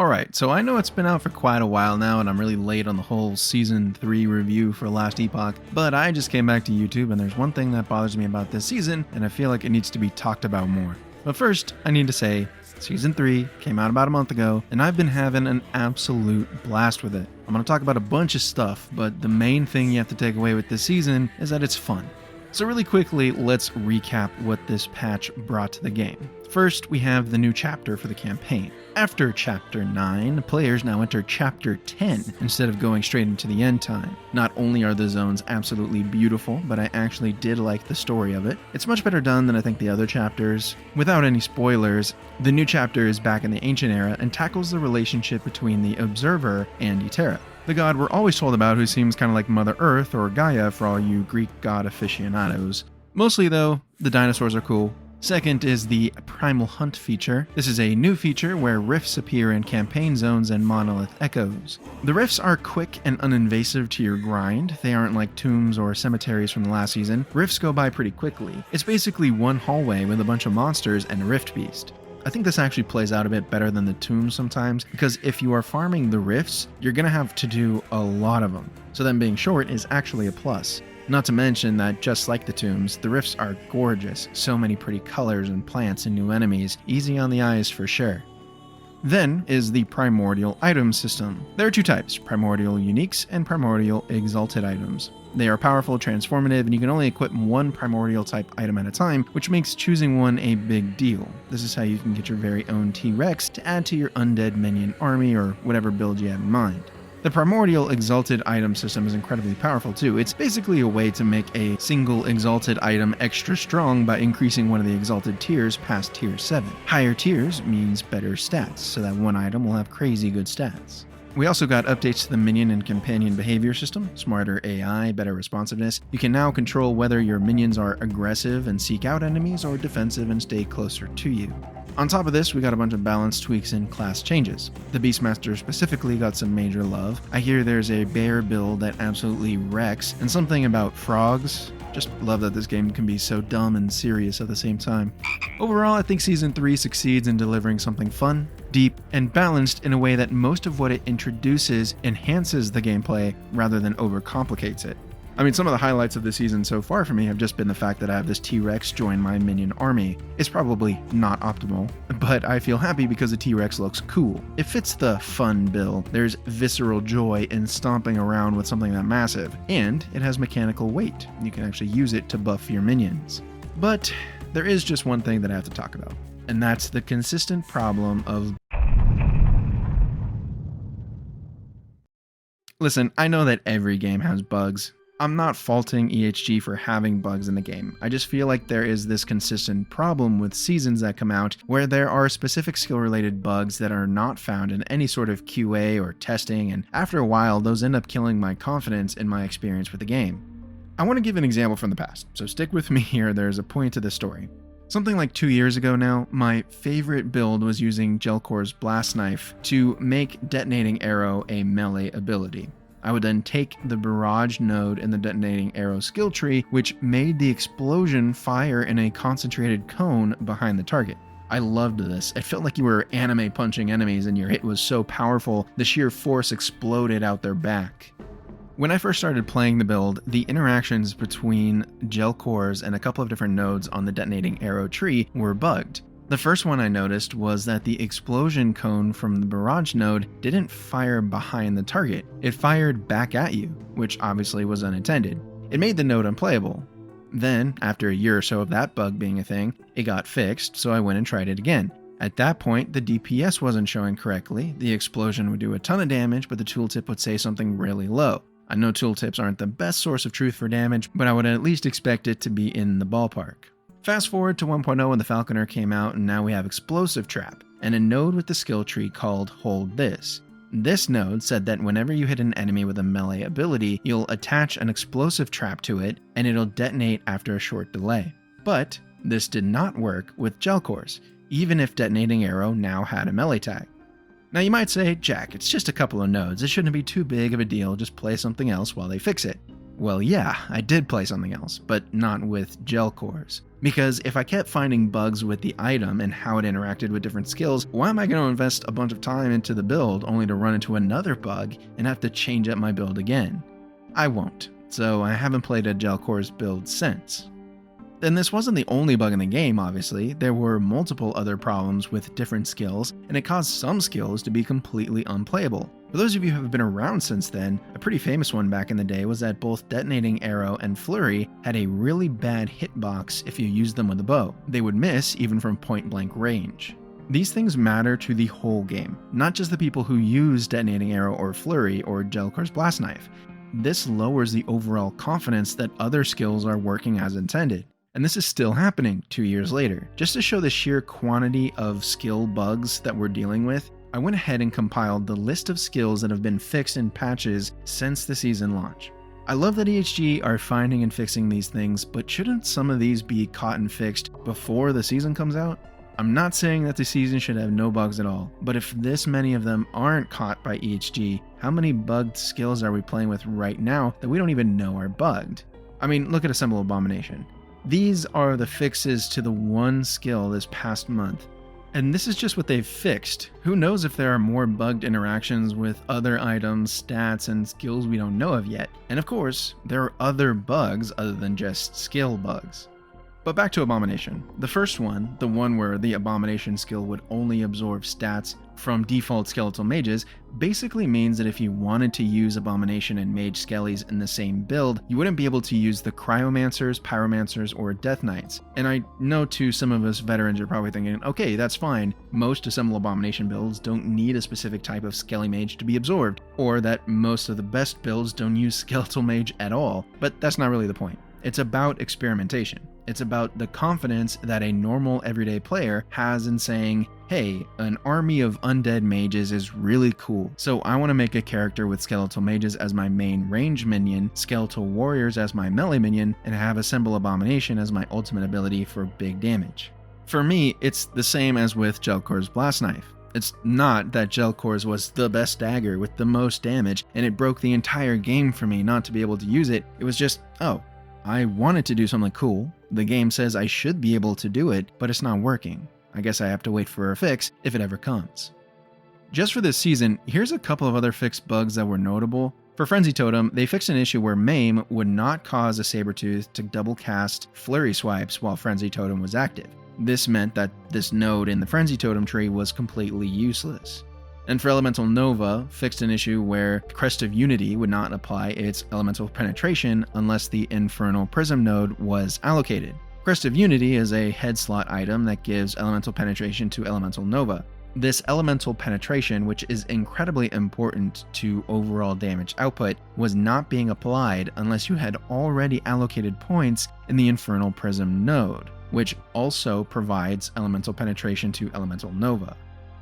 Alright, so I know it's been out for quite a while now and I'm really late on the whole Season 3 review for Last Epoch, but I just came back to YouTube and there's one thing that bothers me about this season and I feel like it needs to be talked about more. But first, I need to say, Season 3 came out about a month ago and I've been having an absolute blast with it. I'm going to talk about a bunch of stuff, but the main thing you have to take away with this season is that it's fun. So really quickly, let's recap what this patch brought to the game. First, we have the new chapter for the campaign. After Chapter 9, players now enter Chapter 10 instead of going straight into the end time. Not only are the zones absolutely beautiful, but I actually did like the story of it. It's much better done than I think the other chapters. Without any spoilers, the new chapter is back in the ancient era and tackles the relationship between the Observer and Iterra, the god we're always told about who seems kind of like Mother Earth or Gaia for all you Greek god aficionados. Mostly though, the dinosaurs are cool. Second is the Primal Hunt feature. This is a new feature where rifts appear in campaign zones and monolith echoes. The rifts are quick and uninvasive to your grind. They aren't like tombs or cemeteries from the last season. Rifts go by pretty quickly. It's basically one hallway with a bunch of monsters and a rift beast. I think this actually plays out a bit better than the tombs sometimes, because if you are farming the rifts, you're going to have to do a lot of them. So them being short is actually a plus. Not to mention that, just like the tombs, the rifts are gorgeous, so many pretty colors and plants and new enemies, easy on the eyes for sure. Then is the Primordial Item System. There are two types, Primordial Uniques and Primordial Exalted Items. They are powerful, transformative, and you can only equip one Primordial type item at a time, which makes choosing one a big deal. This is how you can get your very own T-Rex to add to your undead minion army or whatever build you have in mind. The Primordial Exalted Item System is incredibly powerful too. It's basically a way to make a single exalted item extra strong by increasing one of the exalted tiers past tier 7. Higher tiers means better stats, so that one item will have crazy good stats. We also got updates to the minion and companion behavior system, smarter AI, better responsiveness. You can now control whether your minions are aggressive and seek out enemies or defensive and stay closer to you. On top of this, we got a bunch of balance tweaks and class changes. The Beastmaster specifically got some major love. I hear there's a bear build that absolutely wrecks, and something about frogs. Just love that this game can be so dumb and serious at the same time. Overall, I think Season 3 succeeds in delivering something fun, deep, and balanced in a way that most of what it introduces enhances the gameplay rather than overcomplicates it. I mean, some of the highlights of the season so far for me have just been the fact that I have this T-Rex join my minion army. It's probably not optimal, but I feel happy because the T-Rex looks cool. It fits the fun bill. There's visceral joy in stomping around with something that massive, and it has mechanical weight. You can actually use it to buff your minions. But there is just one thing that I have to talk about, and that's the consistent problem of... Listen, I know that every game has bugs. I'm not faulting EHG for having bugs in the game. I just feel like there is this consistent problem with seasons that come out where there are specific skill-related bugs that are not found in any sort of QA or testing, and after a while, those end up killing my confidence in my experience with the game. I want to give an example from the past, so stick with me here, there's a point to this story. Something like 2 years ago now, my favorite build was using Gelcor's Blast Knife to make Detonating Arrow a melee ability. I would then take the barrage node in the Detonating Arrow skill tree, which made the explosion fire in a concentrated cone behind the target. I loved this. It felt like you were anime punching enemies and your hit was so powerful, the sheer force exploded out their back. When I first started playing the build, the interactions between Gelcor's and a couple of different nodes on the Detonating Arrow tree were bugged. The first one I noticed was that the explosion cone from the barrage node didn't fire behind the target, it fired back at you, which obviously was unintended. It made the node unplayable. Then, after a year or so of that bug being a thing, it got fixed, so I went and tried it again. At that point, the DPS wasn't showing correctly, the explosion would do a ton of damage, but the tooltip would say something really low. I know tooltips aren't the best source of truth for damage, but I would at least expect it to be in the ballpark. Fast forward to 1.0 when the Falconer came out, and now we have Explosive Trap, and a node with the skill tree called Hold This. This node said that whenever you hit an enemy with a melee ability, you'll attach an explosive trap to it, and it'll detonate after a short delay. But this did not work with Gelcor's, even if Detonating Arrow now had a melee tag. Now you might say, Jack, it's just a couple of nodes, it shouldn't be too big of a deal, just play something else while they fix it. Well, yeah, I did play something else, but not with Gelcor's. Because if I kept finding bugs with the item and how it interacted with different skills, why am I going to invest a bunch of time into the build only to run into another bug and have to change up my build again? I won't, so I haven't played a Gelcor's build since. And this wasn't the only bug in the game, obviously. There were multiple other problems with different skills, and it caused some skills to be completely unplayable. For those of you who have been around since then, a pretty famous one back in the day was that both Detonating Arrow and Flurry had a really bad hitbox if you used them with a bow. They would miss even from point-blank range. These things matter to the whole game, not just the people who use Detonating Arrow or Flurry or Gelcor's Blast Knife. This lowers the overall confidence that other skills are working as intended. And this is still happening 2 years later. Just to show the sheer quantity of skill bugs that we're dealing with, I went ahead and compiled the list of skills that have been fixed in patches since the season launch. I love that EHG are finding and fixing these things, but shouldn't some of these be caught and fixed before the season comes out? I'm not saying that the season should have no bugs at all, but if this many of them aren't caught by EHG, how many bugged skills are we playing with right now that we don't even know are bugged? I mean, look at Assemble Abomination. These are the fixes to the one skill this past month. And this is just what they've fixed. Who knows if there are more bugged interactions with other items, stats, and skills we don't know of yet. And of course, there are other bugs other than just skill bugs. But back to Abomination. The first one, the one where the Abomination skill would only absorb stats from default skeletal mages, basically means that if you wanted to use Abomination and Mage Skellies in the same build, you wouldn't be able to use the Cryomancers, Pyromancers, or Death Knights. And I know too, some of us veterans are probably thinking, okay, that's fine. Most Assemble Abomination builds don't need a specific type of Skelly Mage to be absorbed, or that most of the best builds don't use Skeletal Mage at all. But that's not really the point. It's about experimentation. It's about the confidence that a normal everyday player has in saying, hey, an army of undead mages is really cool, so I want to make a character with skeletal mages as my main range minion, skeletal warriors as my melee minion, and have Assemble Abomination as my ultimate ability for big damage. For me, it's the same as with Gelcor's Blast Knife. It's not that Gelcor's was the best dagger with the most damage, and it broke the entire game for me not to be able to use it. It was just, oh, I wanted to do something cool. The game says I should be able to do it, but it's not working. I guess I have to wait for a fix if it ever comes. Just for this season, here's a couple of other fixed bugs that were notable. For Frenzy Totem, they fixed an issue where Maim would not cause a Sabertooth to double cast Flurry swipes while Frenzy Totem was active. This meant that this node in the Frenzy Totem tree was completely useless. And for Elemental Nova, fixed an issue where Crest of Unity would not apply its Elemental Penetration unless the Infernal Prism node was allocated. Crest of Unity is a head slot item that gives Elemental Penetration to Elemental Nova. This Elemental Penetration, which is incredibly important to overall damage output, was not being applied unless you had already allocated points in the Infernal Prism node, which also provides Elemental Penetration to Elemental Nova.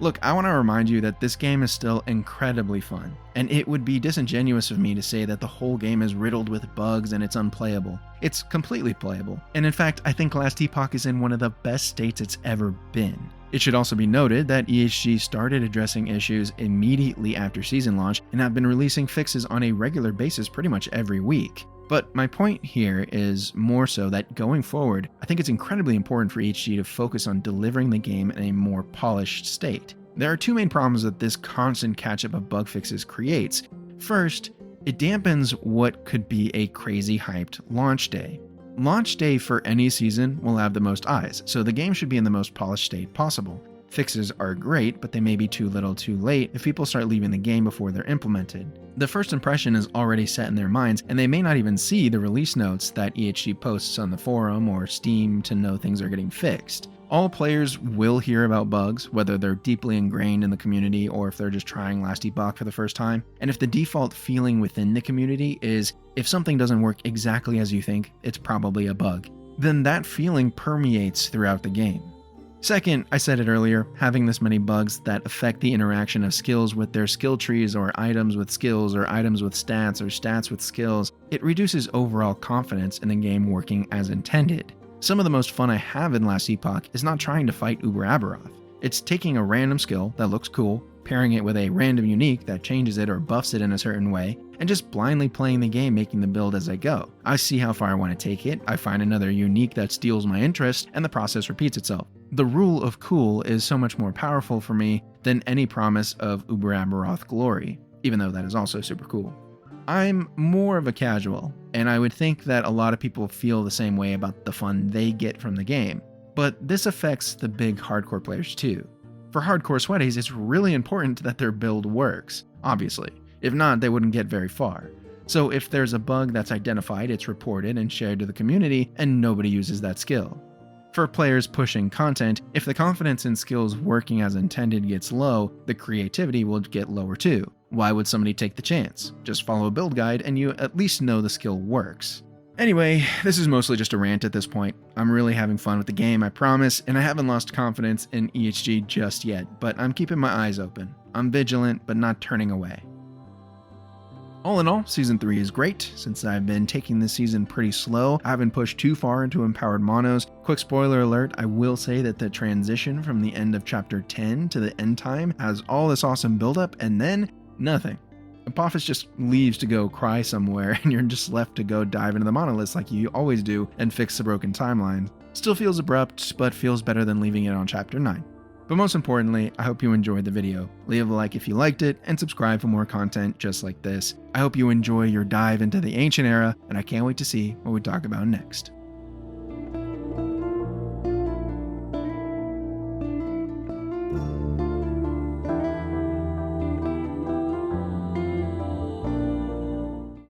Look, I want to remind you that this game is still incredibly fun, and it would be disingenuous of me to say that the whole game is riddled with bugs and it's unplayable. It's completely playable, and in fact, I think Last Epoch is in one of the best states it's ever been. It should also be noted that EHG started addressing issues immediately after season launch and have been releasing fixes on a regular basis pretty much every week. But my point here is more so that going forward, I think it's incredibly important for EHG to focus on delivering the game in a more polished state. There are two main problems that this constant catch-up of bug fixes creates. First, it dampens what could be a crazy hyped launch day. Launch day for any season will have the most eyes, so the game should be in the most polished state possible. Fixes are great, but they may be too little too late if people start leaving the game before they're implemented. The first impression is already set in their minds, and they may not even see the release notes that EHG posts on the forum or Steam to know things are getting fixed. All players will hear about bugs, whether they're deeply ingrained in the community or if they're just trying Last Epoch for the first time. And if the default feeling within the community is, if something doesn't work exactly as you think, it's probably a bug, then that feeling permeates throughout the game. Second, I said it earlier, having this many bugs that affect the interaction of skills with their skill trees or items with skills or items with stats or stats with skills, it reduces overall confidence in the game working as intended. Some of the most fun I have in Last Epoch is not trying to fight Uber Aberoth. It's taking a random skill that looks cool, pairing it with a random unique that changes it or buffs it in a certain way, and just blindly playing the game, making the build as I go. I see how far I want to take it, I find another unique that steals my interest, and the process repeats itself. The rule of cool is so much more powerful for me than any promise of Uber Aberoth glory, even though that is also super cool. I'm more of a casual, and I would think that a lot of people feel the same way about the fun they get from the game. But this affects the big hardcore players too. For hardcore sweaties, it's really important that their build works, obviously. If not, they wouldn't get very far. So if there's a bug that's identified, it's reported and shared to the community, and nobody uses that skill. For players pushing content, if the confidence in skills working as intended gets low, the creativity will get lower too. Why would somebody take the chance? Just follow a build guide and you at least know the skill works. Anyway, this is mostly just a rant at this point. I'm really having fun with the game, I promise, and I haven't lost confidence in EHG just yet, but I'm keeping my eyes open. I'm vigilant, but not turning away. All in all, Season 3 is great. Since I've been taking this season pretty slow, I haven't pushed too far into empowered monos. Quick spoiler alert, I will say that the transition from the end of Chapter 10 to the end time has all this awesome buildup, and then nothing. Apophis just leaves to go cry somewhere, and you're just left to go dive into the monoliths like you always do and fix the broken timeline. Still feels abrupt, but feels better than leaving it on Chapter 9. But most importantly, I hope you enjoyed the video. Leave a like if you liked it, and subscribe for more content just like this. I hope you enjoy your dive into the ancient era, and I can't wait to see what we talk about next.